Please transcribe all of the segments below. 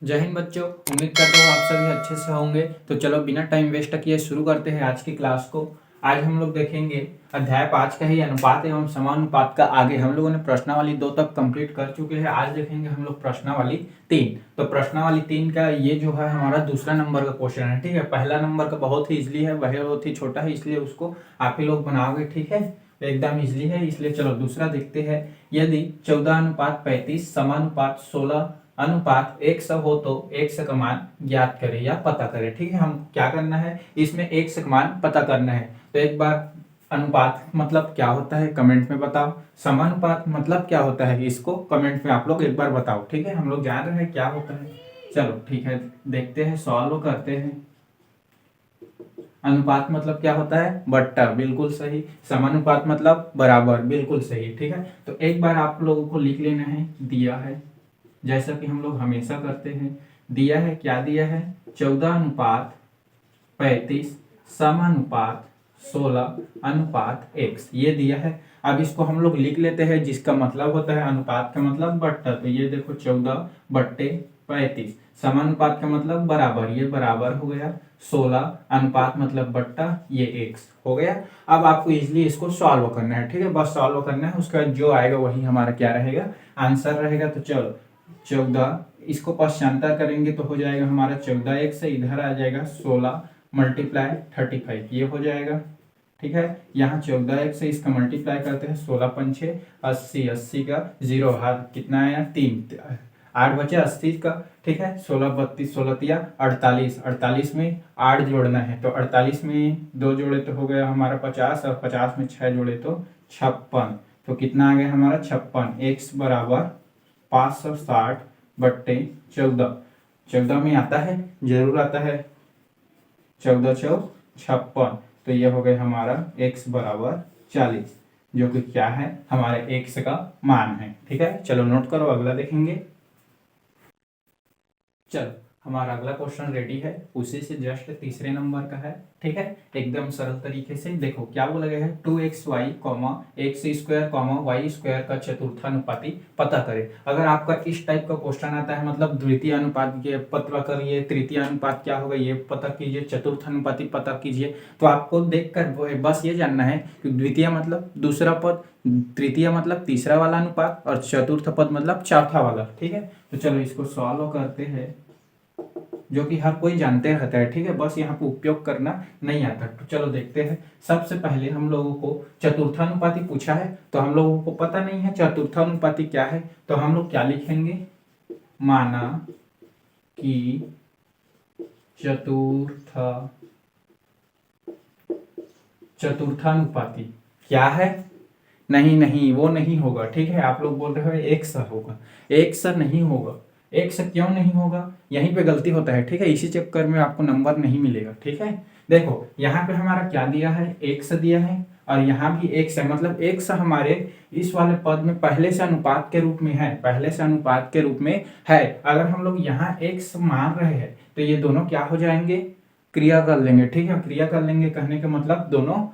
जय हिंद बच्चों, उम्मीद करता हूँ आप सभी अच्छे से होंगे। तो चलो बिना टाइम वेस्ट किए शुरू करते हैं आज की क्लास को। आज हम लोग देखेंगे अध्याय 5 का ही अनुपात एवं समानुपात का। आगे हम लोगों ने प्रश्नावली 2 तक कंप्लीट कर चुके हैं। आज देखेंगे हम लोग प्रश्नावली 3। तो प्रश्नावली 3 का ये जो है हमारा दूसरा नंबर का क्वेश्चन है। ठीक है, पहला नंबर का बहुत ही इजली है, वह बहुत ही छोटा है, इसलिए उसको आप ही लोग बनाओगे। ठीक है, एकदम इजली है, इसलिए चलो दूसरा देखते हैं। यदि 14:35 समानुपात 16 अनुपात 100 हो तो 100 का मान ज्ञात करें या पता करें। ठीक है, हम क्या करना है, इसमें 100 का मान पता करना है। तो एक बार अनुपात मतलब क्या होता है कमेंट में बताओ, समानुपात मतलब क्या होता है इसको कमेंट में आप लोग एक बार बताओ। ठीक है, हम लोग जान रहे हैं क्या होता है। चलो ठीक है, देखते हैं, सॉल्व करते हैं। अनुपात मतलब क्या होता है, बट्टा, बिल्कुल सही। समानुपात मतलब बराबर, बिल्कुल सही। ठीक है, तो एक बार आप लोगों को लिख लेना है, दिया है जैसा कि हम लोग हमेशा करते हैं। दिया है, क्या दिया है, 14:35 समानुपात 16 अनुपात x, ये दिया है। अब इसको हम लोग लिख लेते हैं, जिसका मतलब होता है अनुपात का मतलब बट्टा। तो ये देखो 14/35, समानुपात का मतलब बराबर, ये बराबर हो गया 16, अनुपात मतलब बट्टा, ये x हो गया। अब आपको इजिली इसको सॉल्व करना है। ठीक है, बस सॉल्व करना है, उसके बाद जो आएगा वही हमारा क्या रहेगा, आंसर रहेगा। तो चलो 14, इसको पश्चांतर करेंगे तो हो जाएगा हमारा 14 से इधर आ जाएगा 16 मल्टीप्लाई 35, ये हो जाएगा। ठीक है, यहाँ 14 से इसका मल्टीप्लाई करते हैं, 16 पंचे 80, 80 का जीरो हाथ कितना आया, 3, 8 बचे 80 का। ठीक है, 16 32 16 तिया 48, 48 में 8 जोड़ना है, तो 48 में 2 जोड़े तो हो गया हमारा 50, और 50 में 6 जोड़े तो 56। तो कितना आ गया हमारा 56, x बराबर 560/14। 14 में आता है, जरूर आता है, 14 चौक 56। तो ये हो गया हमारा x बराबर 40, जो कि क्या है, हमारे x का मान है। ठीक है, चलो नोट करो, अगला देखेंगे। चलो हमारा अगला क्वेश्चन रेडी है, उसी से जस्ट तीसरे नंबर का है। ठीक है, एकदम सरल तरीके से देखो क्या बोला गया है, 2xy, x² वाई स्क्वायर का चतुर्थानुपाती पता करें। अगर आपका इस टाइप का क्वेश्चन आता है, मतलब द्वितीय अनुपात ये पता करिए, तृतीय अनुपात क्या होगा ये पता कीजिए, चतुर्थानुपाती पता कीजिए, तो आपको देखकर बस ये जानना है कि द्वितीय मतलब दूसरा पद, तृतीय मतलब तीसरा वाला अनुपात, और चतुर्थ पद मतलब चौथा वाला। ठीक है, तो चलो इसको सॉल्व करते हैं, जो कि हर कोई जानते रहता है। ठीक है, बस यहाँ पे उपयोग करना नहीं आता। तो चलो देखते हैं। सबसे पहले हम लोगों को चतुर्थानुपाती पूछा है, तो हम लोगों को पता नहीं है चतुर्थानुपाती क्या है, तो हम लोग क्या लिखेंगे, माना कि चतुर्थानुपाती क्या है, नहीं नहीं वो नहीं होगा। ठीक है, आप लोग बोल रहे हो एक सा होगा, एक सा नहीं होगा। एक सा क्यों नहीं होगा, यहीं पे गलती होता है। ठीक है, इसी चक्कर में आपको नंबर नहीं मिलेगा। ठीक है, देखो यहाँ पे हमारा क्या दिया है, एक सा दिया है, और यहाँ भी एक सा, मतलब एक सा हमारे इस वाले पद में पहले से अनुपात के रूप में है, पहले से अनुपात के रूप में है। अगर हम लोग यहाँ एक सा मान रहे हैं तो ये दोनों क्या हो जाएंगे, क्रिया कर लेंगे। ठीक है, क्रिया कर लेंगे कहने का मतलब दोनों,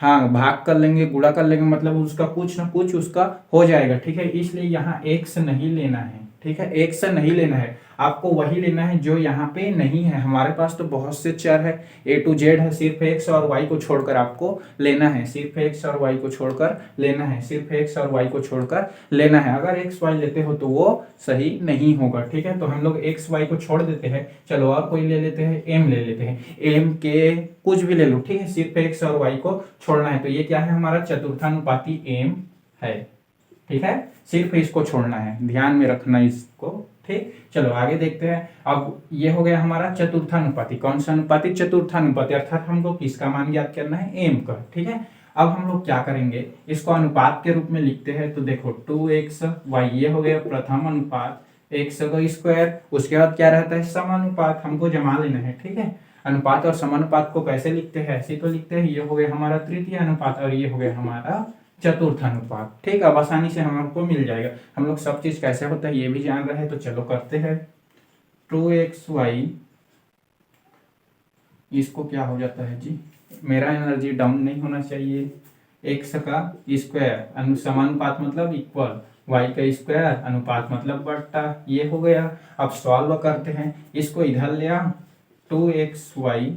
हाँ भाग कर लेंगे, गुणा कर लेंगे, मतलब उसका कुछ ना कुछ उसका हो जाएगा। ठीक है, इसलिए यहाँ एक से नहीं लेना है। ठीक है, एक से नहीं लेना है, आपको वही लेना है जो यहाँ पे नहीं है। हमारे पास तो बहुत से चर है, A to Z है, सिर्फ x और y को छोड़कर आपको लेना है, सिर्फ x और y को छोड़कर लेना है, सिर्फ x और y को छोड़कर लेना है। अगर x y लेते हो तो वो सही नहीं होगा। ठीक है, तो हम लोग x y को छोड़ देते हैं। चलो और कोई ले लेते हैं, m ले लेते हैं, m के कुछ भी ले लो। ठीक है, सिर्फ x और y को छोड़ना है, तो ये क्या है, हमारा चतुर्थानुपाती m है। ठीक है, सिर्फ इसको छोड़ना है, ध्यान में रखना इसको। ठीक, चलो आगे देखते हैं। अब ये हो गया हमारा चतुर्थानुपाती, कौन सा अनुपाती, चतुर्थानुपाती, अर्थात हमको किसका मान ज्ञात करना है, एम का। ठीक है, अब हम लोग क्या करेंगे, इसको अनुपात के रूप में लिखते हैं। तो देखो 2xy, ये हो गया प्रथम अनुपात, x का स्क्वायर, उसके बाद क्या रहता है, समानुपात, हमको जमा लेना है। ठीक है, अनुपात और समानुपात को कैसे लिखते हैं, ऐसे तो लिखते हैं। ये हो गया हमारा तृतीय अनुपात, और ये हो गया हमारा चतुर्थ अनुपात। ठीक, अब आसानी से हमको मिल जाएगा। हम लोग सब चीज कैसे होता है ये भी जान रहे हैं, तो चलो करते हैं। 2xy, इसको क्या हो जाता है जी, मेरा एनर्जी डाउन नहीं होना चाहिए, x का स्क्वायर, समानुपात मतलब इक्वल, वाई का स्क्वायर अनुपात मतलब बट्टा, ये हो गया। अब सॉल्व करते हैं, इसको इधर ले आ 2xy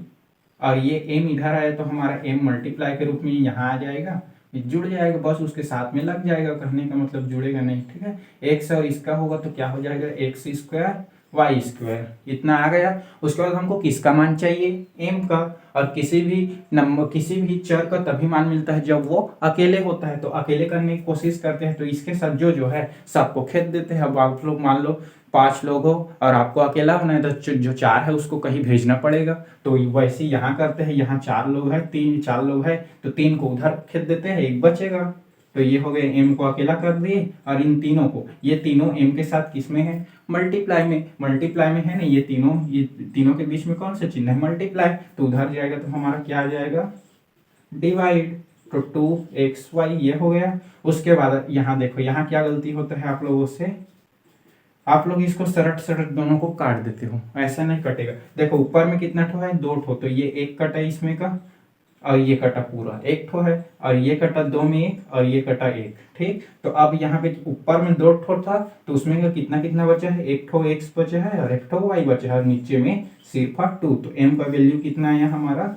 और ये m इधर आया तो हमारा m मल्टीप्लाई के रूप में यहाँ आ जाएगा, ये जुड़ जाएगा, बस उसके साथ में लग जाएगा, कहने का मतलब जुड़ेगा नहीं, ठीक है। x और इसका होगा तो क्या हो जाएगा एक्स स्क्वायर वाई स्क्वायर, इतना आ गया। उसके बाद हमको किसका मान चाहिए m का, और किसी भी नंबर किसी भी चर का तभी मान मिलता है जब वो अकेले होता है, तो अकेले करने की कोशिश करते हैं तो इसके साथ जो जो है सबको खेद देते हैं। अब आप लोग मान लो 5 लोग हो और आपको अकेला होना है तो जो 4 है उसको कहीं भेजना पड़ेगा, तो वैसे यहाँ करते हैं, यहाँ 4 लोग हैं, 4 लोग हैं तो 3 को उधर खेद देते हैं, एक बचेगा। तो ये हो गए m को अकेला कर दिए और इन तीनों को, ये तीनों m के साथ किस में है मल्टीप्लाई में है ना, ये तीनों के बीच में कौन सा चिन्ह है मल्टीप्लाई, तो उधर जाएगा तो हमारा क्या आ जाएगा डिवाइड, तो 2xy ये हो गया। उसके बाद यहाँ देखो, यहाँ क्या गलती होता है आप लोगों से, आप लोग इसको सरट दोनों को काट देते हो, ऐसा नहीं कटेगा। देखो ऊपर में कितना ठो है 2 ठो, तो ये एक कटा इसमें का और ये कटा पूरा 1 ठो है, और ये कटा 2 में 1 और ये कटा 1, ठीक। तो अब यहाँ पे ऊपर में 2 ठो था तो उसमें का कितना कितना बचा है, 1 ठो x बचा है और 1 ठो y बचा है, और नीचे में सिर्फ 2, तो m का वैल्यू कितना आया हमारा,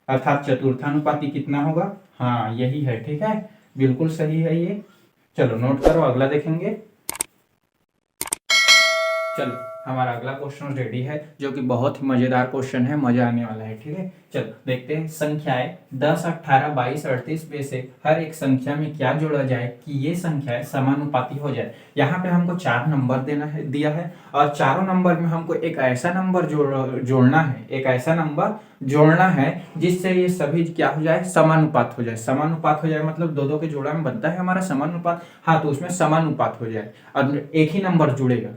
अर्थात चतुर्थानुपाती कितना होगा, हाँ यही है, ठीक है, बिल्कुल सही है ये। चलो नोट करो, अगला देखेंगे। चलो हमारा अगला क्वेश्चन रेडी है, जो कि बहुत ही मजेदार क्वेश्चन है, मजा आने वाला है, ठीक है। चलो देखते हैं, संख्याएं 10, 18, 22, 38 में से हर एक संख्या में क्या जोड़ा जाए कि ये संख्याएं समानुपाती हो जाए। यहाँ पे हमको 4 नंबर दिया है और चारों नंबर में हमको एक ऐसा नंबर जोड़ना है, एक ऐसा नंबर जोड़ना है जिससे ये सभी क्या हो जाए समानुपात हो जाए। समानुपात हो जाए मतलब दो दो के जोड़ा में बनता है हमारा समानुपात, हाँ तो उसमें समानुपात हो जाए और एक ही नंबर जुड़ेगा,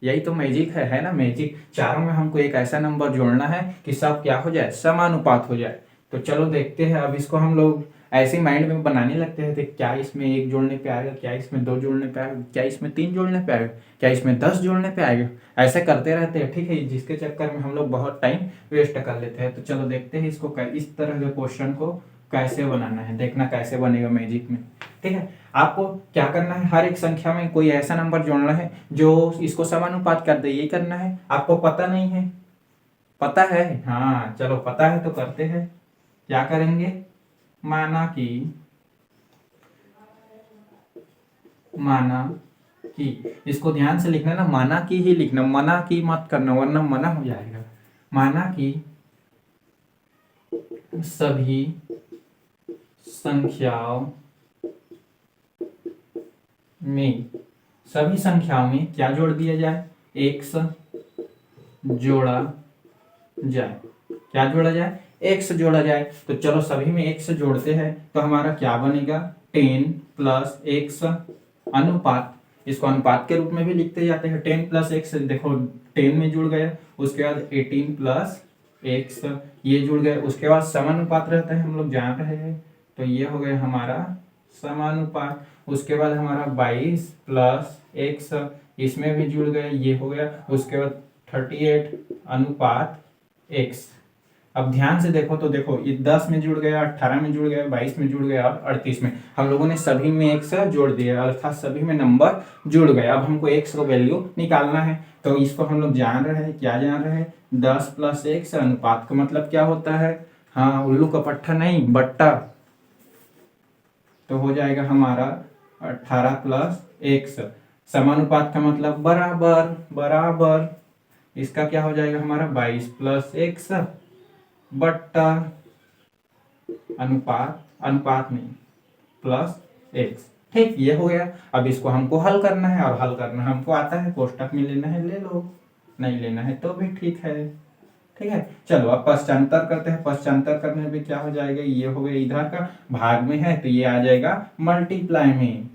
यही तो मैजिक है ना मैजिक। चारों में हमको एक ऐसा नंबर जोड़ना है कि सब क्या हो जाए समानुपात हो जाए। तो चलो देखते हैं, अब इसको हम लोग ऐसे माइंड में बनाने लगते हैं, तो क्या इसमें 1 जोड़ने पे आएगा, क्या इसमें 2 जोड़ने पे आएगा, क्या इसमें 3 जोड़ने पे आएगा, क्या इसमें 10 जोड़ने पे आएगा, ऐसे करते रहते हैं, ठीक है, जिसके चक्कर में हम लोग बहुत टाइम वेस्ट कर लेते हैं। तो चलो देखते हैं इसको इस तरह के क्वेश्चन को कैसे बनाना है, देखना कैसे बनेगा मैजिक में, ठीक है। आपको क्या करना है, हर एक संख्या में कोई ऐसा नंबर जोड़ना है जो इसको समानुपात कर दे, यही करना है। आपको पता नहीं है, पता है, हाँ चलो पता है तो करते हैं। क्या करेंगे, माना कि इसको ध्यान से लिखना ना, माना कि ही लिखना, मना की मत करना वरना मना हो जाएगा। माना कि सभी संख्याओं में क्या जोड़ दिया जाए, x जोड़ा जाए। क्या जोड़ा जाए, x जोड़ा जाए। तो चलो सभी में x जोड़ते हैं तो हमारा क्या बनेगा 10 प्लस x अनुपात, इसको अनुपात के रूप में भी लिखते जाते हैं। 10 प्लस x, देखो 10 में जुड़ गया, उसके बाद 18 प्लस x ये जुड़ गए, उसके बाद समानुपात रहता है, हम लोग जान रहे हैं, तो ये हो गया हमारा समानुपात। उसके बाद हमारा 22 प्लस x इसमें भी जुड़ गए, ये हो गया। उसके बाद 38 अनुपात x। अब ध्यान से देखो तो देखो ये 10 में जुड़ गया, 18 में जुड़ गया, 22 में जुड़ गया और 38 में, हम लोगों ने सभी में x जोड़ दिया, अर्थात सभी में नंबर जुड़ गए। अब हमको x का वैल्यू निकालना है, तो इसको हम लोग जान रहे हैं, क्या जान रहे हैं 10 प्लस x अनुपात का मतलब क्या होता है, हाँ उल्लू का पट्टा नहीं बट्टा, तो हो जाएगा हमारा 18 प्लस x। समानुपात का मतलब बराबर, इसका क्या हो जाएगा हमारा 22 प्लस x बट्टा अनुपात में प्लस x, ठीक ये हो गया। अब इसको हमको हल करना है, और हल करना हमको आता है, कोष्टक में लेना है ले लो, नहीं लेना है तो भी ठीक है, ठीक है। चलो अब पश्चांतर करते हैं, पश्चांतर करने में क्या हो जाएगा, ये हो गया इधर का भाग में है तो ये आ जाएगा मल्टीप्लाई में,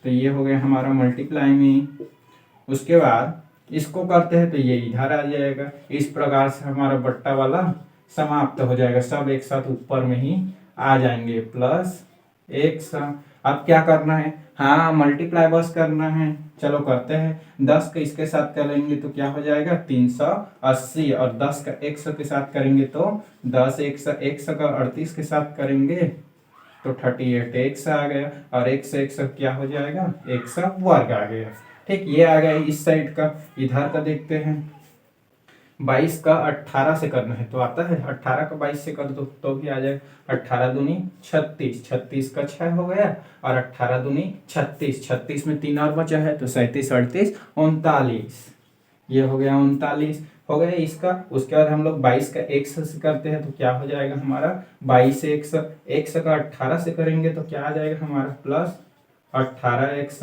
तो ये हो गया हमारा मल्टीप्लाई में। उसके बाद इसको करते हैं तो ये इधर आ जाएगा, इस प्रकार से हमारा बट्टा वाला समाप्त हो जाएगा, सब एक साथ ऊपर में ही आ जाएंगे प्लस x। अब क्या करना है, हाँ मल्टीप्लाई बस करना है, चलो करते हैं। 10 का इसके साथ करेंगे तो क्या हो जाएगा 380, और 10 का x के साथ करेंगे तो 10 x का 38 के साथ करेंगे तो 38x आ गया, और x से x क्या हो जाएगा, x वर्ग आ गया। ठीक, ये आ गया इस साइड का। इधर का देखते हैं, 22 का 18 से करना है तो आता है, 18 का 22 से कर दो तो भी आ जाए। 18 दूनी 36, 36 का 6 हो गया, और 18 दूनी 36, 36 में 3 और बचा है तो 37, 38, 39, ये हो गया 39 हो गया इसका। उसके बाद हम लोग 22 का x से करते हैं तो क्या हो जाएगा हमारा, 22x, x का 18 से करेंगे तो क्या आ जाएगा हमारा, प्लस 18x,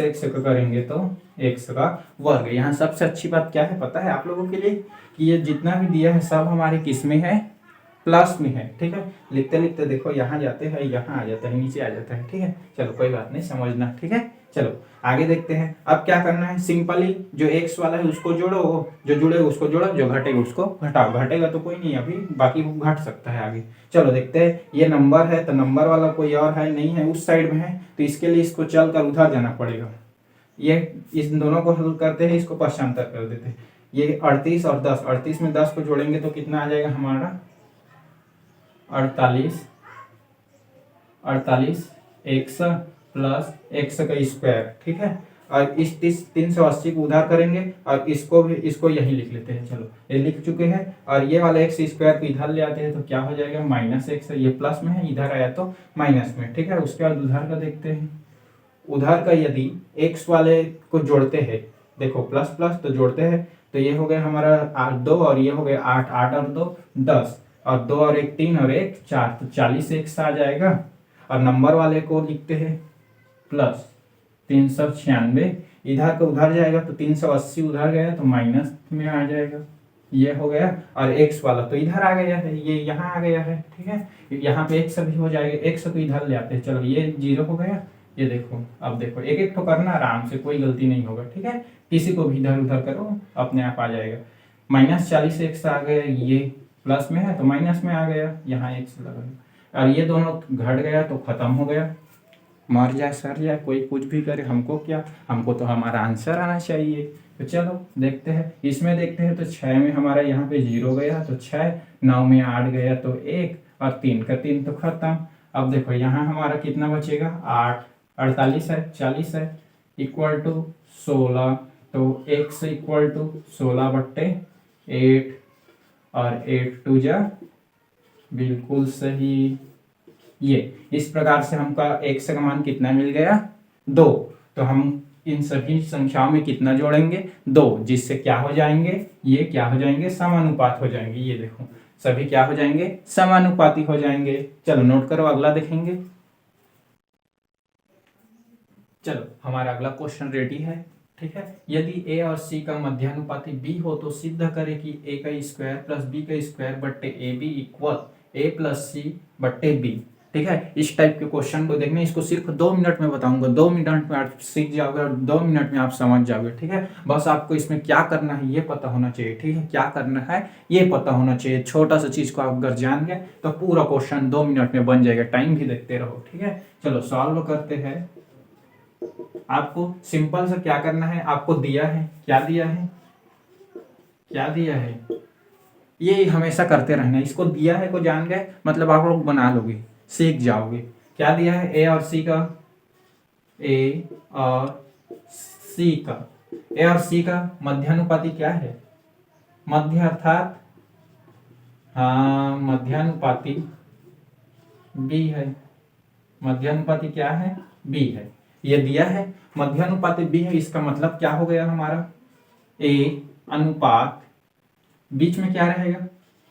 x का करेंगे तो x का वर्ग। यहाँ सबसे अच्छी बात क्या है पता है आप लोगों के लिए, कि ये जितना भी दिया है सब हमारे किस में है, प्लस में है। ठीक है, लिखते लिखते देखो यहाँ जाते हैं, यहाँ आ जाता है, नीचे आ जाता है। ठीक है, चलो कोई बात नहीं, समझना। ठीक है, चलो आगे देखते हैं। अब क्या करना है, सिंपली जो x वाला है उसको जोड़ो, जो जुड़ेगा उसको जोड़ो, जो घटेगा उसको घटाओ। घटेगा तो कोई नहीं, अभी बाकी घट सकता है आगे। चलो देखते हैं, ये नंबर है तो नंबर वाला कोई और है नहीं है, उस साइड में है, तो इसके लिए इसको चल कर उधर जाना पड़ेगा। ये इस दोनों को हल करते हैं, इसको पश्चांतर कर देते हैं। ये 38 और 10, 38 में 10 को जोड़ेंगे तो कितना आ जाएगा हमारा, 48, 48 x प्लस x का स्क्वायर। ठीक है, और इस 380 को उधार करेंगे, और इसको यही लिख लेते हैं। चलो ये लिख चुके हैं, और ये वाला x स्क्वायर को इधर ले आते हैं तो क्या हो जाएगा, -x, ये प्लस में है, इधर आया तो माइनस में। ठीक है, उसके बाद उधार का देखते हैं। उधार का यदि x वाले को जोड़ते हैं, देखो प्लस प्लस तो जोड़ते हैं, तो ये हो गया हमारा 8 2, और ये हो गया 8, 8 और 2 10, और 2 और 1 3, और 1 4, तो 40x आ जाएगा। और नंबर वाले को लिखते हैं प्लस 396, इधर का उधर जाएगा तो 380 उधर गया तो माइनस में आ जाएगा, ये हो गया। और x वाला तो इधर आ गया है, ये यहाँ आ गया है। ठीक है, यहाँ पे x भी हो जाएगा, x को इधर ले आते हैं। चलो ये 0 हो गया, ये देखो, अब देखो एक एक तो करना आराम से, कोई गलती नहीं होगा। ठीक है, किसी को भी इधर उधर करो, अपने आप आ जाएगा। -40x आ गया, ये प्लस में है तो माइनस में आ गया, यहाँ x लगा, और ये दोनों घट गया तो खत्म हो गया। मर जाए सर जाए कोई कुछ भी करे, हमको क्या, हमको तो हमारा आंसर आना चाहिए। तो चलो देखते हैं, इसमें देखते हैं तो 6 में हमारा यहाँ पे 0 गया तो 6, 9 में 8 गया तो 1, और 3 का 3 तो खत्म। अब देखो यहाँ हमारा कितना बचेगा, 8, 48 है, 40 है, इक्वल टू 16, तो x इक्वल टू 16/8, और 8 2 जा, बिल्कुल सही। ये इस प्रकार से हमका x का मान कितना मिल गया, 2। तो हम इन सभी संख्याओं में कितना जोड़ेंगे, 2, जिससे क्या हो जाएंगे, ये क्या हो जाएंगे, समानुपात हो जाएंगे। ये देखो सभी क्या हो जाएंगे, समानुपाती हो जाएंगे। चलो नोट करो, अगला देखेंगे। चलो हमारा अगला क्वेश्चन रेडी है। ठीक है, यदि a और c का मध्यानुपाती b हो तो सिद्ध करें कि a का स्क्वायर प्लस b का स्क्वायर बट्टे ab equal a plus c बट्टे b। ठीक है, इस टाइप के क्वेश्चन को देखने, इसको सिर्फ 2 मिनट में बताऊंगा, 2 मिनट में आप सीख जाओगे और 2 मिनट में आप समझ जाओगे। ठीक है, बस आपको इसमें क्या करना है ये पता होना चाहिए। ठीक है, क्या करना है ये पता होना चाहिए, छोटा सा चीज को आप अगर जान गए तो पूरा क्वेश्चन 2 मिनट में बन जाएगा। टाइम भी देखते रहो। ठीक है, चलो सॉल्व करते हैं। आपको सिंपल सा क्या करना है, आपको दिया है, क्या दिया है, क्या दिया है, ये हमेशा करते रहना। इसको दिया है को जान गए मतलब आप लोग बना लोगे, सीख जाओगे। क्या दिया है, ए और सी का, ए और सी का, ए और सी का मध्यानुपाती क्या है, मध्य अर्थात, हाँ मध्यानुपाती बी है। मध्यानुपाती क्या है, बी है। ये दिया है मध्यानुपाती बी है, इसका मतलब क्या हो गया हमारा, ए अनुपात, बीच में क्या रहेगा,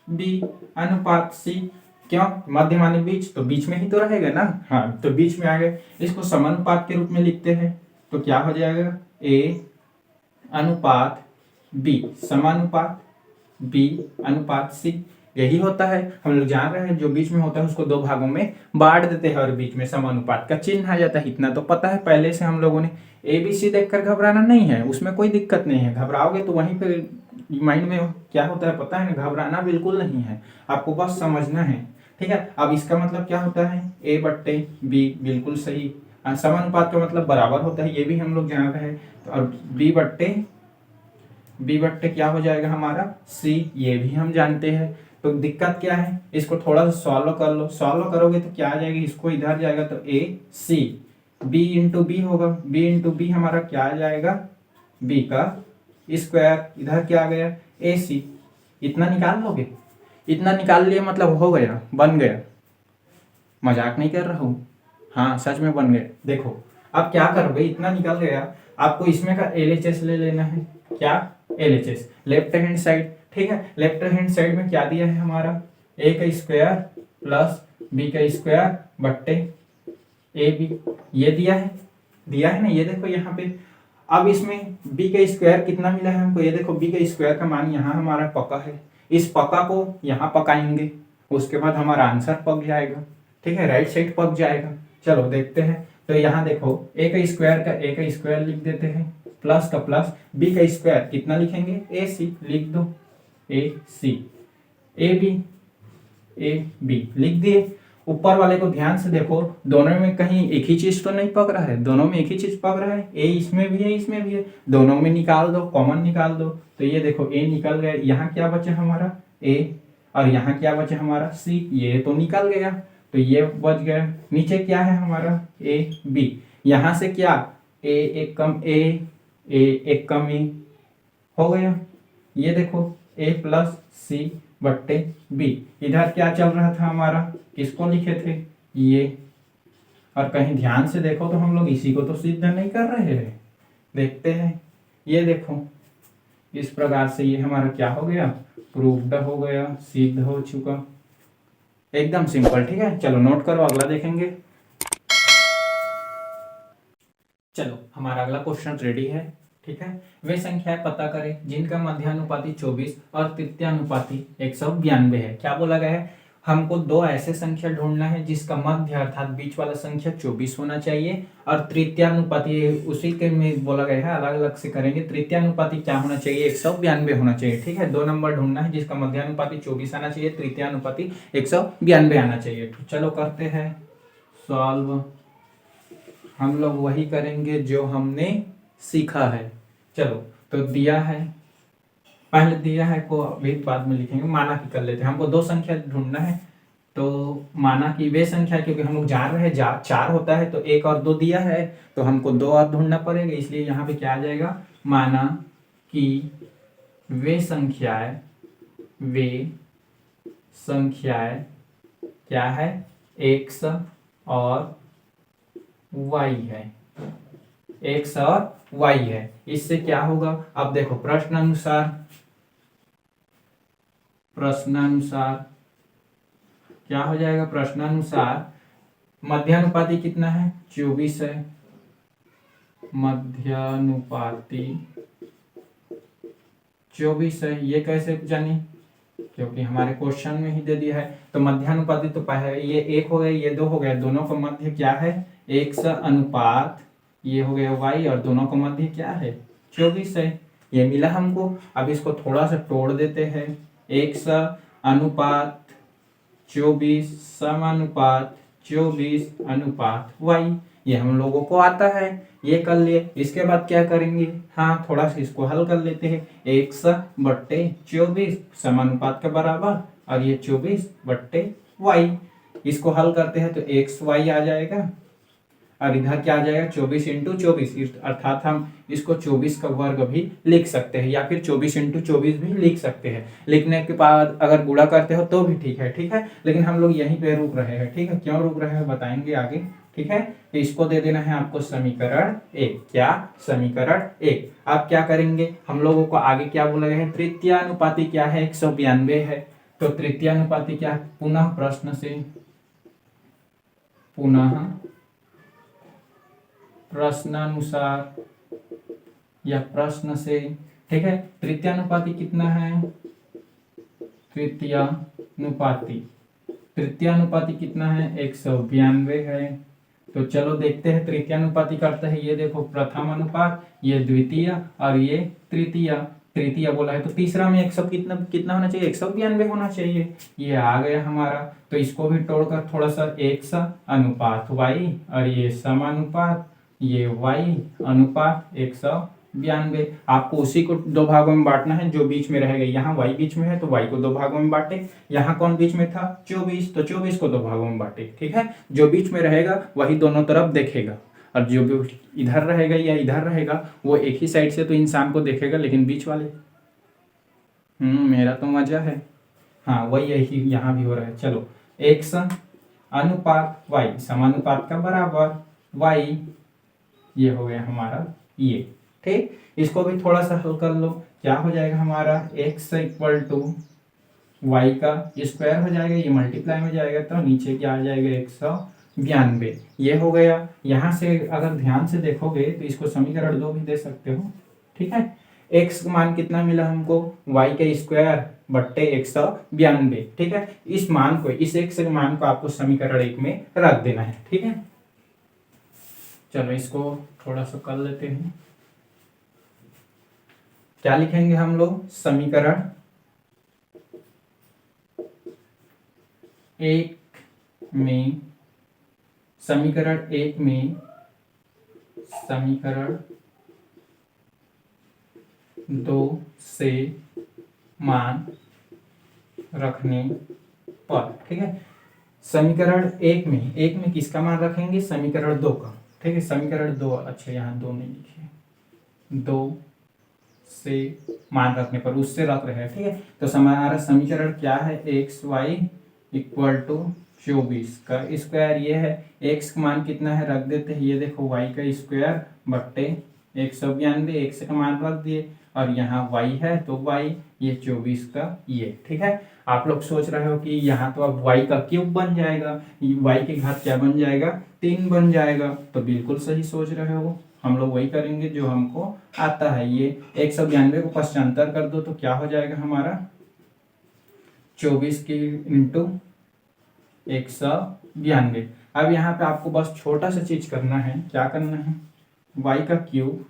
बी अनुपात सी। क्यों, मध्य माने बीच, तो बीच में ही तो रहेगा ना। हाँ, तो बीच में आ गए। इसको समानुपात के रूप में लिखते हैं तो क्या हो जाएगा, ए अनुपात बी समानुपात बी अनुपात सी। यही होता है, हम लोग जान रहे हैं जो बीच में होता है उसको 2 भागों में बांट देते हैं और बीच में समानुपात का चिन्ह आ जाता है। इतना तो पता है पहले से हम लोगों ने। ABC देखकर घबराना नहीं है, उसमें कोई दिक्कत नहीं है। घबराओगे तो वहीं पे माइंड में क्या होता है पता है ना, घबराना बिल्कुल नहीं है, आपको बस समझना है। ठीक है, अब इसका मतलब क्या होता है, A बट्टे बी, बिल्कुल सही। समानुपात का मतलब बराबर होता है, ये भी हम लोग जान रहे हैं। और बी बट्टे क्या हो जाएगा हमारा, सी, ये भी हम जानते हैं। तो दिक्कत क्या है, इसको थोड़ा सा सॉल्व कर लो, सॉल्व करोगे तो क्या आ जाएगा, इसको इधर जाएगा तो ए सी, बी इंटू बी होगा, बी इंटू बी हमारा क्या आ जाएगा, बी का स्क्वायर, इधर क्या आ गया ए सी। इतना निकाल लोगे, इतना निकाल लिए मतलब हो गया, बन गया, मजाक नहीं कर रहा हूँ, हाँ सच में बन गया। देखो अब क्या करोगे, इतना निकल गया, आपको इसमें का LHS ले लेना है, क्या LHS, लेफ्ट हैंड साइड, ठीक है। लेफ्ट हैंड साइड में क्या दिया है हमारा, ए का स्क्वायर प्लस बी का स्क्वायर बट्टे ए बी, ये दिया है ना, ये देखो यहाँ पे। अब इसमें बी का स्क्वायर कितना मिला है हमको, ये देखो बी का स्क्वायर का मान यहाँ हमारा पका है, इस पका को यहाँ पकाएंगे, उसके बाद हमारा आंसर पक जाएगा, ठीक है, राइट साइड पक जाएगा। चलो देखते हैं, तो यहाँ देखो ए का स्क्वायर लिख देते हैं, प्लस का प्लस, बी का स्क्वायर कितना लिखेंगे, ए सी, लिख दो ए सी, ए बी लिख दिए। ऊपर वाले को ध्यान से देखो, दोनों में कहीं एक ही चीज तो नहीं पक रहा है, दोनों में एक ही चीज पक रहा है, ए इसमें भी है इसमें भी है, दोनों में निकाल दो, कॉमन निकाल दो, तो ये देखो ए निकल गया, यहाँ क्या बचा हमारा ए, और यहाँ क्या बचा हमारा सी, ये तो निकल गया, तो ये बच गया। नीचे क्या है हमारा ए बी, यहाँ से क्या ए एक कम एक कम ए हो गया, ये देखो ए प्लस सी बट्टे बी, इधर क्या चल रहा था हमारा, किसको लिखे थे ये, और कहीं ध्यान से देखो तो हम लोग इसी को तो सिद्ध नहीं कर रहे हैं, देखते हैं, ये देखो इस प्रकार से ये हमारा क्या हो गया, प्रूव्ड हो गया, सिद्ध हो चुका, एकदम सिंपल, ठीक है। चलो नोट करो, अगला देखेंगे। चलो हमारा अगला क्वेश्चन रेडी है, ठीक है। वे संख्याएं पता करें जिनका मध्यानुपाती 24 और तृतीयानुपाती 192 है। क्या बोला गया है, हमको दो ऐसे संख्या ढूंढना है जिसका मध्य अर्थात बीच वाला संख्या 24 होना चाहिए, और तृतीयानुपाती उसी के में बोला गया है, अलग अलग से करेंगे। तृतीयानुपाती क्या होना चाहिए, 192 होना चाहिए, ठीक है। दो नंबर ढूंढना है जिसका मध्यानुपाती 24 आना चाहिए, तृतीयानुपाती 192 आना चाहिए। तो चलो करते हैं सॉल्व, हम लोग वही करेंगे जो हमने सीखा है। चलो तो दिया है, पहले दिया है को अभी बाद में लिखेंगे, माना कि कर लेते हैं। हमको दो संख्या ढूंढना है, तो माना कि वे संख्या, क्योंकि हम लोग जान रहे हैं चार होता है, तो एक और दो दिया है, तो हमको दो और ढूंढना पड़ेगा, इसलिए यहाँ पे क्या आ जाएगा, माना कि वे संख्याएं क्या है, x और y है, x और y है। इससे क्या होगा, अब देखो प्रश्नानुसार क्या हो जाएगा, प्रश्नानुसार मध्यानुपाती कितना है, 24 है, मध्यानुपाती 24 है। ये कैसे जानी, क्योंकि हमारे क्वेश्चन में ही दे दिया है। तो मध्यानुपाती तो पहले ये एक हो गया, ये दो हो गया, दोनों का मध्य क्या है, x अनुपात ये हो गया y, और दोनों का मध्य क्या है, 24 है, ये मिला हमको। अब इसको थोड़ा सा तोड़ देते हैं, x अनुपात 24 समानुपात 24 अनुपात y, ये हम लोगों को आता है, ये कर लिए। इसके बाद क्या करेंगे, हाँ थोड़ा सा इसको हल कर लेते हैं, x बट्टे 24 समानुपात के बराबर, और ये 24 बट्टे y, इसको हल करते हैं तो x y आ जाएगा, और इधर क्या आ जाएगा, 24 इंटू 24, अर्थात हम इसको 24 का वर्ग भी लिख सकते हैं, या फिर 24 इंटू 24 भी लिख सकते हैं। लिखने के बाद अगर गुणा करते हो तो भी ठीक है, ठीक है, लेकिन हम लोग यहीं पे रुक रहे हैं, ठीक है। क्यों रुक रहे हैं बताएंगे आगे, ठीक है। तो इसको दे देना है आपको समीकरण 1, क्या समीकरण 1। आप क्या करेंगे, हम लोगों को आगे क्या बोला गया है, तृतीयानुपाती क्या है, 192 है, तो तृतीयानुपाती क्या, पुनः प्रश्नानुसार या प्रश्न से, ठीक है। तृतीयानुपाती कितना है, तृतीयानुपाती कितना है, 192 है। तो चलो देखते हैं तृतीयानुपाती करते हैं, ये देखो प्रथम अनुपात, ये द्वितीय और ये तृतीय बोला है, तो तीसरा में 100 कितना होना चाहिए, 192 होना चाहिए, ये आ गया हमारा। तो इसको भी तोड़कर थोड़ा सा, x अनुपात y, और ये समानुपात, ये y अनुपात 92। आपको उसी को दो भागों में बांटना है जो बीच में रहेगा। यहाँ y बीच में है तो y को दो भागों में बांटे। यहाँ कौन बीच में था? 24, तो 24 को दो भागों में बांटे। ठीक है, जो बीच में रहेगा वही दोनों तरफ देखेगा, और जो भी इधर रहेगा या इधर रहेगा वो एक ही साइड से तो इंसान को देखेगा, लेकिन बीच वाले मेरा तो मजा है। हाँ, वही यही यहाँ भी हो रहा है। चलो, x अनुपात y समानुपात का बराबर y, ये हो गया हमारा ये। ठीक, इसको भी थोड़ा सा हल कर लो। क्या हो जाएगा हमारा? x इक्वल टू वाई का स्क्वायर हो जाएगा, ये मल्टीप्लाई में जाएगा तो नीचे क्या आ जाएगा? 192। ये हो गया। यहाँ से अगर ध्यान से देखोगे तो इसको समीकरण 2 भी दे सकते हो। ठीक है, x का मान कितना मिला हमको? y का स्क्वायर बट्टे 192। ठीक है, इस मान को, इस x के मान को आपको समीकरण 1 में रख देना है। ठीक है, चलो इसको थोड़ा सा कर लेते हैं। क्या लिखेंगे हम लोग? समीकरण 1 में, समीकरण 1 में समीकरण 2 से मान रखने पर। ठीक है, समीकरण 1 में किसका मान रखेंगे? समीकरण 2 का। ठीक है, समीकरण 2, अच्छा यहाँ 2 नहीं लिखे, 2 से मान रखने पर, उससे रख रहे हैं। ठीक है, तो हमारा समीकरण क्या है? xy इक्वल टू 24 का स्क्वायर, ये है। x का मान कितना है रख देते हैं, ये देखो y का स्क्वायर बट्टे 192, x का मान रख दिए, और यहाँ y है तो y, ये 24 का ये। ठीक है, आप लोग सोच रहे हो कि यहाँ तो अब y का क्यूब बन जाएगा, y की घात क्या बन जाएगा? 3 बन जाएगा। तो बिल्कुल सही सोच रहे हो, हम लोग वही करेंगे जो हमको आता है। ये 192 को पश्चांतर कर दो तो क्या हो जाएगा हमारा? 24 की इंटू 192। अब यहाँ पे आपको बस छोटा सा चीज करना है। क्या करना है? y का क्यूब,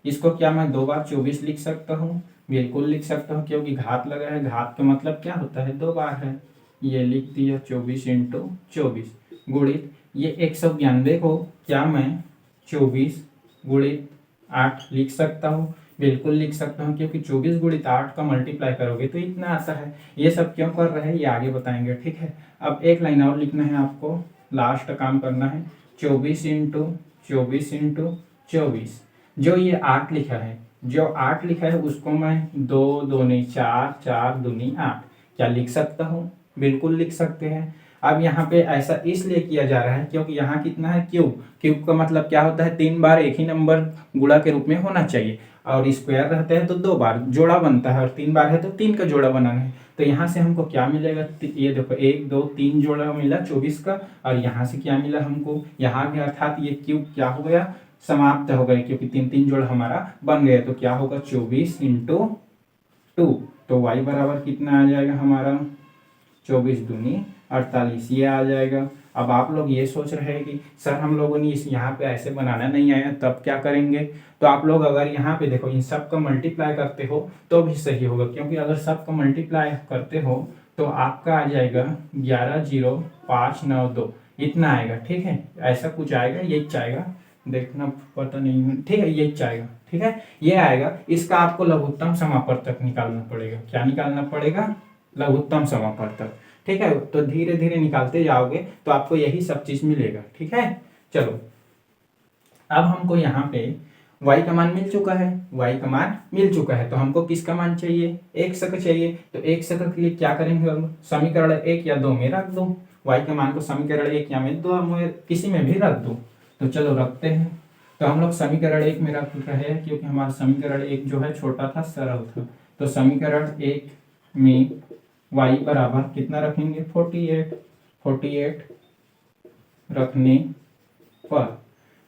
इसको क्या मैं 2 बार 24 लिख सकता हूँ? बिल्कुल लिख सकता हूँ, क्योंकि घात लगा है। घात का मतलब क्या होता है? 2 बार है। ये लिख दिया 24 इंटू 24 गुणित ये 192 को क्या मैं 24 गुणित 8 लिख सकता हूँ? बिल्कुल लिख सकता हूँ, क्योंकि 24 गुणित 8 का मल्टीप्लाई करोगे तो इतना आता है। ये सब क्यों कर रहे हैं ये आगे बताएंगे। ठीक है, अब एक लाइन और लिखना है आपको, लास्ट काम करना है। 24 इंटू 24 इंटू 24, जो ये 8 लिखा है, जो 8 लिखा है उसको मैं 2 दूनी 4, 4 दूनी 8 क्या लिख सकता हूँ? बिल्कुल लिख सकते हैं। अब यहाँ पे ऐसा इसलिए किया जा रहा है क्योंकि यहाँ कितना है? क्यूब। क्यूब का मतलब क्या होता है? 3 बार एक ही नंबर गुणा के रूप में होना चाहिए, और स्क्वायर रहते हैं तो 2 बार जोड़ा बनता है, और 3 बार है तो 3 का जोड़ा बनाना है। तो यहाँ से हमको क्या मिलेगा? ये देखो 1 2 3 जोड़ा मिला 24 का, और यहाँ से क्या मिला हमको? यहाँ भी, अर्थात ये क्यूब क्या हो गया? समाप्त हो गए, क्योंकि 3 जोड़ा हमारा बन गया। तो क्या होगा? 24 इंटू 2, तो y बराबर कितना आ जाएगा हमारा? 24 दूनी 48, ये आ जाएगा। अब आप लोग ये सोच रहे हैं कि सर हम लोगों ने इस यहाँ पे ऐसे बनाना नहीं आया, तब क्या करेंगे? तो आप लोग अगर यहाँ पे देखो, इन सब का मल्टीप्लाई करते हो तो भी सही होगा, क्योंकि अगर सब का मल्टीप्लाई करते हो तो आपका आ जाएगा 110592, इतना आएगा। ठीक है, ऐसा कुछ आएगा, यही आएगा, देखना पता नहीं। ठीक है, यही आएगा। ठीक है, ये आएगा। इसका आपको लघुत्तम समापवर्तक निकालना पड़ेगा। क्या निकालना पड़ेगा? लघुत्तम समापवर्तक। ठीक है, तो धीरे धीरे निकालते जाओगे तो आपको यही सब चीज मिलेगा। ठीक है, चलो अब हमको यहाँ पे y का मान मिल चुका है, y का मान मिल चुका है, तो हमको किसका मान चाहिए? x का चाहिए। तो x का के लिए क्या करेंगे हम? समीकरण 1 या 2 में रख दो। y के मान को समीकरण 1 या में 2 में किसी में भी रख दो। तो चलो रखते हैं। तो हम लोग समीकरण 1 में रख रहे हैं, क्योंकि हमारा समीकरण 1 जो है छोटा था, सरल था। तो समीकरण 1 में y बराबर कितना रखेंगे? 48 रखने पर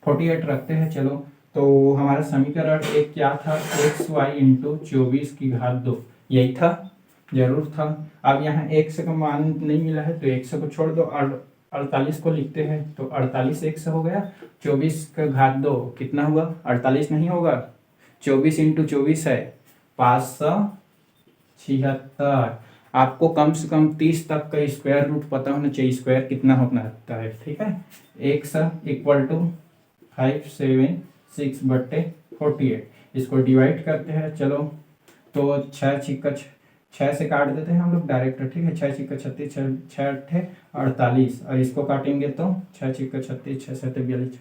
48 रखते हैं। चलो, तो हमारा समीकरण 1 क्या था? xy इंटू 24 की घात 2, यही था, जरूर था। अब यहाँ x का मान नहीं मिला है तो x को छोड़ दो, 48 को लिखते हैं, तो 48 x हो गया। 24 का घात 2 कितना हुआ? 48 नहीं होगा, 24 इंटू 24 है 576। आपको कम से कम 30 तक का स्क्वायर रूट पता होना चाहिए, स्क्वायर कितना होता है। ठीक है, x इक्वल टू 576/48, इसको डिवाइड करते हैं। चलो तो 6 से काट देते हैं हम लोग डायरेक्ट, ठीक है। 6 छिक्का 36, 6 अट्ठे 48, और इसको काटेंगे तो 6 छिक्का 36, 6 सत्ते 42,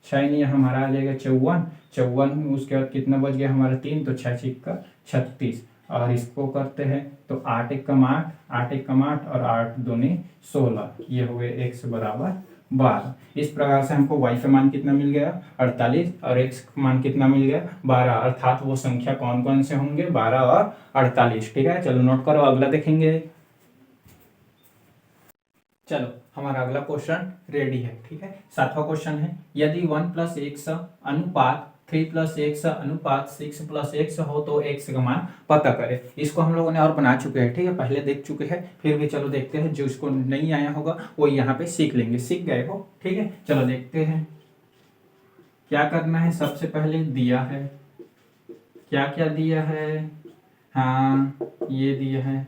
6 नहीं हमारा आ जाएगा 54, 54 उसके बाद कितना बच गया हमारा 3, तो 6 छिक्का 36, और इसको करते हैं तो 8 एकम 8, 8 एकम 8 और 8 दूनी 16, ये हो गए x बराबर 12। इस प्रकार से हमको y का मान कितना मिल गया 48, और x का मान कितना मिल गया 12, अर्थात वो संख्या कौन कौन से होंगे 12 और 48, ठीक है। चलो नोट करो, अगला देखेंगे। चलो हमारा अगला क्वेश्चन रेडी है, ठीक है। 7वां क्वेश्चन है, यदि 1 + x अनुपात 3 + x अनुपात 6 + x हो तो x का मान पता करें। इसको हम लोगों ने और बना चुके हैं, ठीक है, पहले देख चुके हैं, फिर भी चलो देखते हैं, जो इसको नहीं आया होगा वो यहाँ पे सीख लेंगे, सीख गए हो, ठीक है। चलो देखते हैं क्या करना है। सबसे पहले दिया है, क्या क्या दिया है, हाँ ये दिया है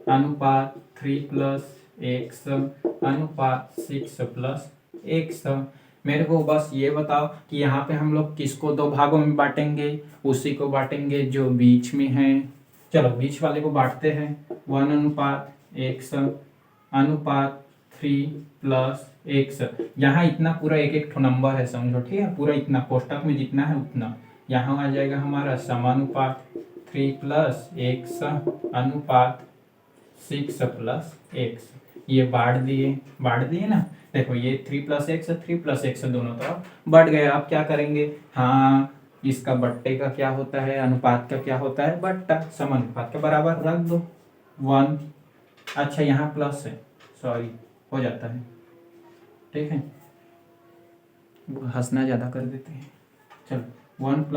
अनुपात 3 + x अनुपात 6 + x। मेरे को बस ये बताओ कि यहाँ पे हम लोग किसको दो भागों में बांटेंगे, उसी को बांटेंगे जो बीच में है। चलो बीच वाले को बांटते हैं, 1/x अनुपात 3 + x। यहाँ इतना पूरा एक एक नंबर है समझो, ठीक है, पूरा इतना कोष्टक में जितना है उतना यहाँ आ जाएगा हमारा समानुपात 3 + x अनुपात 6 + x। ये बांट दिए ना, देखो ये 3 + x 3 + x दोनों तरफ बढ़ गए। अब क्या करेंगे, हाँ इसका बट्टे का क्या होता है, अनुपात का क्या होता है बट्टा, समानुपात के बराबर रख दो 1। अच्छा यहाँ प्लस है, सॉरी हो जाता है, ठीक है, हंसना ज़्यादा कर देते हैं। चलो 1 +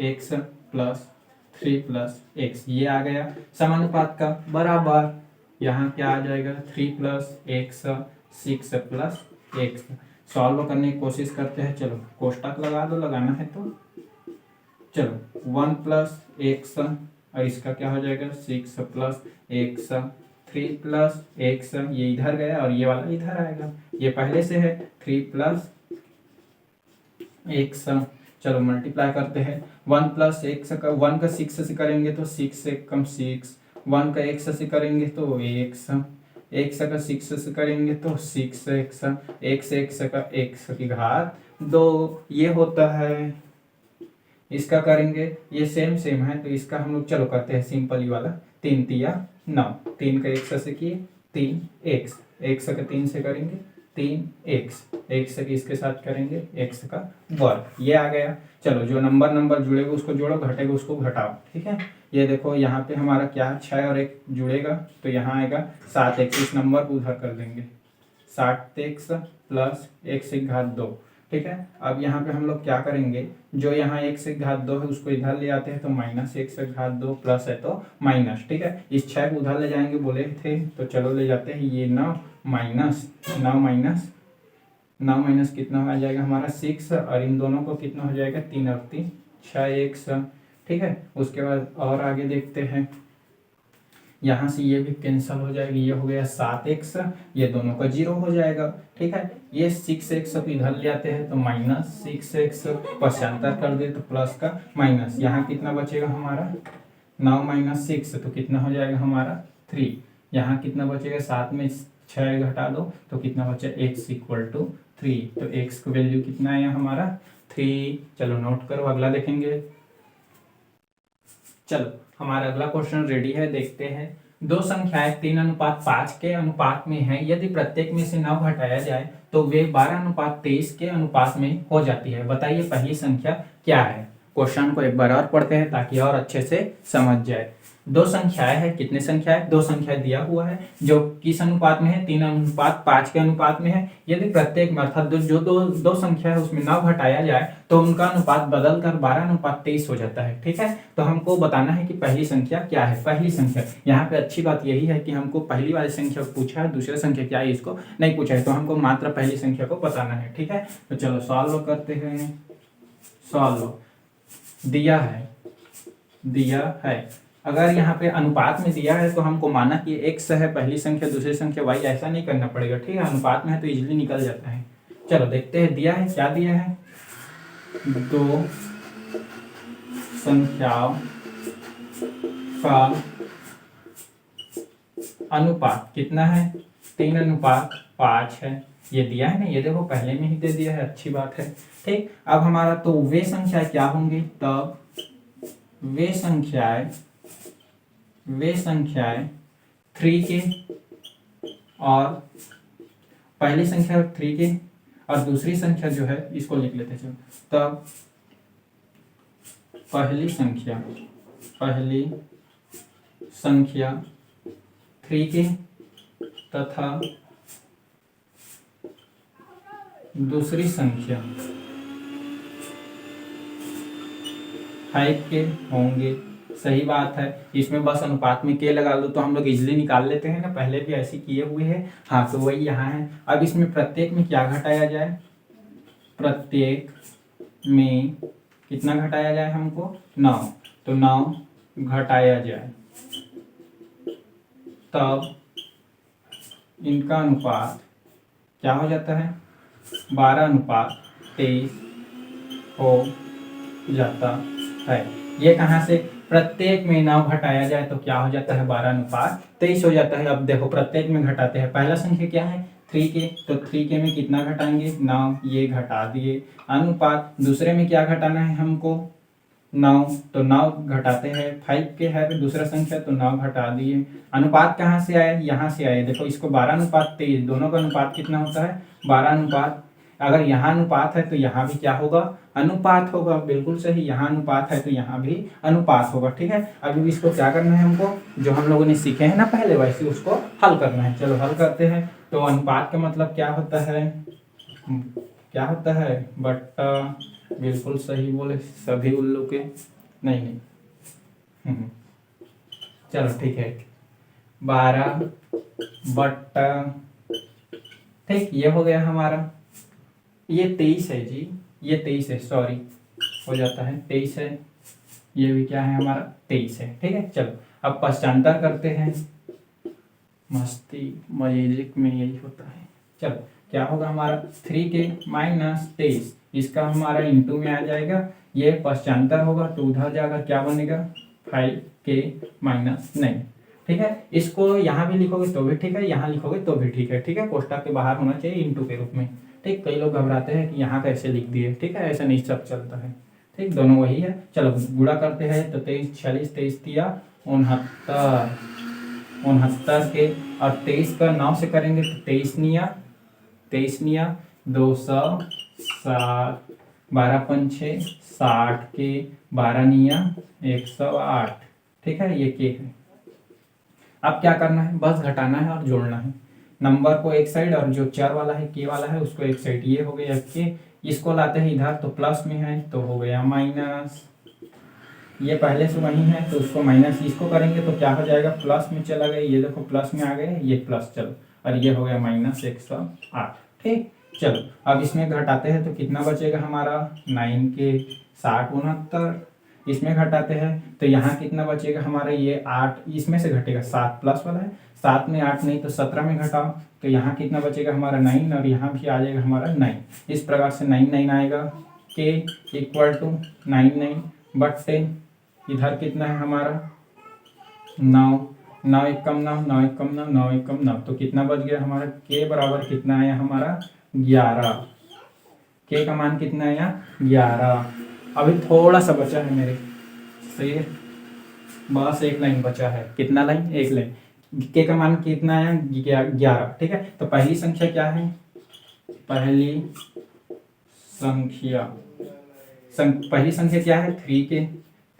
x + 3 + x, ये आ गया समानुपात का बराबर। यहाँ क्या आ जाएगा 3 + x 6 + x। सॉल्व करने की कोशिश करते हैं, चलो कोष्टक लगा दो, लगाना है तो। चलो 1 + x और इसका क्या हो जाएगा 6 + x, 3 + x, ये इधर गया और ये वाला इधर आएगा, ये पहले से है 3 + x। चलो मल्टीप्लाई करते हैं, 1 + x का 1 का 6 से करेंगे तो 6 से कम 6, 1 का x से करेंगे तो x का 6 से करेंगे तो 6x, x का x की घात 2, ये होता है। इसका करेंगे, ये सेम है तो इसका हम लोग चलो करते हैं सिंपल ही वाला, 3 तिया 9, 3 का x से किए 3x, x का 3 से करेंगे 3x, x के इसके साथ करेंगे x का वर्ग, ये आ गया। चलो जो नंबर जुड़ेगा उसको जोड़ो, घटेगा उसको घटाओ, ठीक है। ये देखो यहाँ पे हमारा क्या 6 और 1 जुड़ेगा तो यहाँ आएगा 7x, इस नंबर को उधर कर देंगे 7x + x की घात 2, ठीक है। अब यहाँ पे हम लोग क्या करेंगे, जो यहाँ x की घात 2 है उसको इधर ले आते हैं तो -x की घात 2 प्लस है तो माइनस, ठीक है। इस 6 को उधर ले जाएंगे बोले थे तो चलो ले जाते हैं, ये 9 माइनस कितना आ जाएगा हमारा 6, और इन दोनों को कितना हो जाएगा 3 और 3 6x, ठीक है। उसके बाद और आगे देखते हैं, यहाँ से ये भी कैंसिल हो जाएगा, ये हो गया 7x, ये दोनों का 0 हो जाएगा, ठीक है। ये 6x को इधर ले आते हैं तो -6x, पश्चांतर कर दे तो प्लस का माइनस, यहाँ कितना बचेगा हमारा 9 - 6 तो कितना हो जाएगा हमारा 3, यहाँ कितना बचेगा 7 में 6 घटा दो तो कितना बचा x = 3, तो x का वैल्यू कितना आया हमारा 3। चलो नोट करो, अगला देखेंगे। चलो हमारा अगला क्वेश्चन रेडी है, देखते हैं। दो संख्याएं 3:5 के अनुपात में हैं, यदि प्रत्येक में से 9 घटाया जाए तो वे 12:23 के अनुपात में हो जाती है। बताइए पहली संख्या क्या है। क्वेश्चन को एक बार और पढ़ते हैं ताकि और अच्छे से समझ जाए। दो संख्याएं हैं, कितने संख्याएं, दो संख्याएं दिया हुआ है जो किस अनुपात में है 3:5 के अनुपात में है। यदि प्रत्येक में अर्थात जो दो संख्या है उसमें 9 घटाया जाए तो उनका अनुपात बदलकर 12:23 हो जाता है, ठीक है। तो हमको बताना है कि पहली संख्या क्या है। पहली संख्या, यहाँ पे अच्छी बात यही है कि हमको पहली वाली संख्या पूछा है, दूसरी संख्या क्या है इसको नहीं पूछा है, तो हमको मात्र पहली संख्या को बताना है, ठीक है। तो चलो सॉल्व करते हैं। सॉल्व दिया है अगर यहाँ पे अनुपात में दिया है तो हमको माना कि x है पहली संख्या, दूसरी संख्या y, ऐसा नहीं करना पड़ेगा, ठीक है। अनुपात में है तो इजीली निकल जाता है। चलो देखते हैं दिया है क्या दिया है। दो संख्याओं का अनुपात कितना है, 3:5 है। ये दिया है ना, ये देखो पहले में ही दे दिया है, अच्छी बात है। ठीक, अब हमारा तो वे संख्याएं क्या होंगी, तब वे संख्याएं 3 के और पहली संख्या 3 के और दूसरी संख्या जो है इसको लिख लेते हैं। तब पहली संख्या 3 के तथा दूसरी संख्या 5 के होंगे। सही बात है, इसमें बस अनुपात में के लगा लो तो हम लोग इजीली निकाल लेते हैं ना, पहले भी ऐसे किए हुए हैं। हाँ, तो वही यहाँ है। अब इसमें प्रत्येक में क्या घटाया जाए, प्रत्येक में कितना घटाया जाए हमको, 9, तो 9 घटाया जाए, तब इनका अनुपात क्या हो जाता है, 12:23 हो जाता है। ये कहाँ से, प्रत्येक में 9 घटाया जाए तो क्या हो जाता है, 12:23 हो जाता है। अब देखो प्रत्येक में घटाते हैं, पहला संख्या क्या है 3 के, तो 3 के में कितना घटाएंगे, 9, ये घटा दिए। अनुपात दूसरे में क्या घटाना है हमको, 9, तो 9 घटाते हैं। 5 के है दूसरा संख्या, तो 9 घटा दिए। अनुपात कहाँ से आए, यहाँ से आए। देखो इसको 12:23, दोनों का अनुपात कितना होता है, 12 अगर यहाँ अनुपात है तो यहाँ भी क्या होगा, अनुपात होगा। बिल्कुल सही, यहाँ अनुपात है तो यहाँ भी अनुपात होगा। ठीक है, अभी इसको क्या करना है हमको, जो हम लोगों ने सीखे हैं ना पहले, वैसे उसको हल करना है। चलो हल करते हैं। तो अनुपात का मतलब क्या होता है, बट्टा, बिल्कुल सही बोले सभी उल्लू के, नहीं। चलो ठीक है, 12 ठीक, ये हो गया हमारा। ये 23 है जी, ये 23 है, सॉरी हो जाता है 23 है। ये भी क्या है हमारा, 23 है। ठीक है, चलो अब पश्चांतर करते हैं। मस्ती मैजिक में यही होता है। चलो क्या होगा हमारा, 3 के माइनस 23, इसका हमारा इंटू में आ जाएगा, ये पश्चांतर होगा तो उधर जाकर क्या बनेगा, 5 के माइनस 9। ठीक है, इसको यहाँ भी लिखोगे तो भी ठीक है, यहाँ लिखोगे तो भी ठीक है। ठीक है, कोष्टक के बाहर होना चाहिए इंटू के रूप में। ठीक, कई लोग घबराते हैं कि यहाँ कैसे लिख दिए। ठीक है, ऐसा नहीं सब चलता है। ठीक, दोनों वही है। चलो गुणा करते हैं, तो 23 46 23 दिया 69 के, और 23 का 9 से करेंगे तो 23 निया 207, 12 पंछे 60 के, 12 निया 108। ठीक है, ये के है। अब क्या करना है, बस घटाना है और जोड़ना है। नंबर को एक साइड और जो चर वाला है के वाला है उसको एक साइड। ये हो गया के, इसको लाते हैं इधर तो प्लस में है तो हो गया माइनस। ये पहले से वही है तो उसको माइनस, इसको करेंगे तो क्या हो जाएगा, प्लस में चला गया। ये देखो प्लस में आ गए, ये प्लस, चलो, और ये हो गया माइनस 108। ठीक, चलो अब इसमें घटाते हैं तो कितना बचेगा हमारा, 9 के 60 69, इसमें घटाते हैं तो यहाँ कितना बचेगा हमारा, ये 8, इसमें से घटेगा 7 प्लस वाला है, 7 में 8 नहीं तो 17 में घटाओ तो यहाँ कितना बचेगा हमारा 9, और यहाँ भी आ जाएगा हमारा 9। इस प्रकार से 9 आएगा, के इक्वल टू 9 बट्टे इधर कितना है हमारा 9 एक कम 9 तो कितना बच गया हमारा, के बराबर कितना आया हमारा 11। के का मान कितना आया 11। अभी थोड़ा सा बचा है मेरे, सही है, बस एक लाइन बचा है। कितना लाइन, एक लाइन। के का मान कितना आया 11। ठीक है, तो पहली संख्या क्या है, पहली संख्या क्या है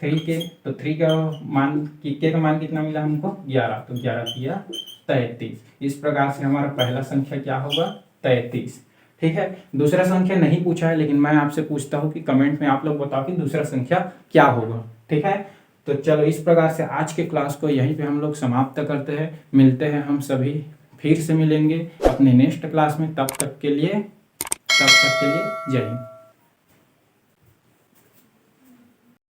3 के, तो 3 का मान, के का मान कितना मिला हमको 11, तो 11 दिया 33। इस प्रकार से हमारा पहला संख्या क्या होगा 33। ठीक है, दूसरा संख्या नहीं पूछा है, लेकिन मैं आपसे पूछता हूँ कि कमेंट में आप लोग बताओ कि दूसरा संख्या क्या होगा। ठीक है, तो चलो इस प्रकार से आज के क्लास को यहीं पे हम लोग समाप्त करते हैं। मिलते हैं हम सभी, फिर से मिलेंगे अपने नेक्स्ट क्लास में। तब तक के लिए जय हिंद।